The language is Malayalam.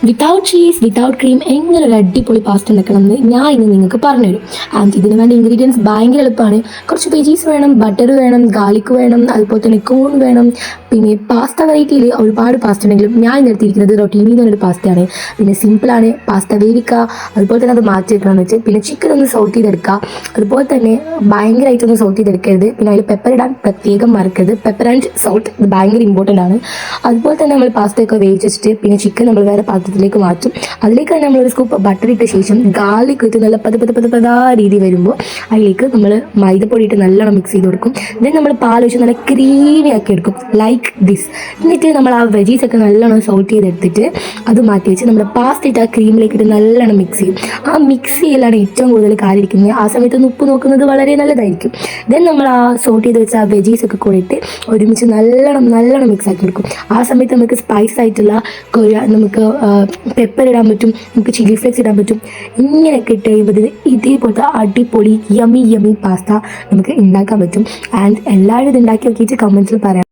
വിതൗട്ട് ചീസ് വിതൗട്ട് ക്രീം എങ്ങനെ ഒരു അടിപൊളി പാസ്ത ഉണ്ടാക്കണം എന്ന് ഞാൻ ഇന്ന് നിങ്ങൾക്ക് പറഞ്ഞുതരും. ആൻഡ് ഇതിന് വേണ്ട ഇൻഗ്രീഡിയൻസ് ഭയങ്കര എളുപ്പമാണ്. കുറച്ച് വെജീസ് വേണം, ബട്ടർ വേണം, ഗാർലിക് വേണം, അതുപോലെ തന്നെ കോൺ വേണം. പിന്നെ പാസ്ത വെറൈറ്റിയിൽ ഒരുപാട് പാസ്ത ഉണ്ടെങ്കിലും ഞാൻ നിർത്തിയിരിക്കുന്നത് റൊട്ടീനി എന്നൊരു പാസ്തയാണ്. പിന്നെ സിമ്പിളാണ്. പാസ്ത വേവിക്കുക, അതുപോലെ തന്നെ അത് മാറ്റി വെക്കണമെന്ന് വെച്ച്, പിന്നെ ചിക്കൻ ഒന്ന് സോട്ട് ചെയ്തെടുക്കുക. അതുപോലെ തന്നെ ഭയങ്കരമായിട്ടൊന്ന് സോട്ട് ചെയ്തെടുക്കരുത്. പിന്നെ അതിൽ പെപ്പർ ഇടാൻ പ്രത്യേകം മറക്കരുത്. പെപ്പർ ആൻഡ് സോൾട്ട് ഇത് ഭയങ്കര ഇമ്പോർട്ടൻ്റ് ആണ്. അതുപോലെ തന്നെ നമ്മൾ പാസ്തയൊക്കെ വേവിച്ചിട്ട് പിന്നെ ചിക്കൻ നമ്മൾ വേറെ പാത്രത്തിലേക്ക് മാറ്റും. അതിലേക്ക് തന്നെ നമ്മളൊരു സ്കൂപ്പ് ബട്ടർ ഇട്ട ശേഷം ഗാർലിക് ഇട്ട് നല്ല പതാ രീതി വരുമ്പോൾ അതിലേക്ക് നമ്മൾ മൈദപ്പൊടി ഇട്ട് നല്ലോണം മിക്സ് ചെയ്ത് കൊടുക്കും. ദെൻ നമ്മൾ പാൽ ഒഴിച്ച് നല്ല ക്രീമി ആക്കി എടുക്കും ലൈക്ക് ദിസ്. എന്നിട്ട് നമ്മൾ ആ വെജീസ് ഒക്കെ നല്ലോണം സോൾട്ട് ചെയ്തെടുത്തിട്ട് അത് മാറ്റി വെച്ച് നമ്മൾ പാസ്ത ഇട്ട് ആ ക്രീമിലേക്ക് ഇട്ട് നല്ലോണം മിക്സ് ചെയ്യും. ആ മിക്സ് ചെയ്യലാണ് ഏറ്റവും കൂടുതൽ കാര്യം ഇരിക്കുന്നത്. ആ സമയത്ത് ഒന്ന് ഉപ്പ് നോക്കുന്നത് വളരെ നല്ലതായിരിക്കും. ദെൻ നമ്മൾ ആ സോൾട്ട് ചെയ്ത് വെച്ച ആ വെജീസ് ഒക്കെ കൂടി ഇട്ട് ഒരുമിച്ച് നല്ലോണം മിക്സ് ആക്കി എടുക്കും. ആ സമയത്ത് നമുക്ക് സ്പൈസ് ആയിട്ടുള്ള നമുക്ക് പെപ്പർ ഇടാൻ പറ്റും, നമുക്ക് ചില്ലി ഫ്ലേക്സ് ഇടാൻ പറ്റും. ഇങ്ങനെയൊക്കെ ഇട്ട് കഴിയുമ്പോൾ ഇതേപോലത്തെ അടിപൊളി യമി പാസ്ത നമുക്ക് ഉണ്ടാക്കാൻ പറ്റും. ആൻഡ് എല്ലാവരും ഇത് ഉണ്ടാക്കി നോക്കിയിട്ട് കമൻസിൽ പറയാം.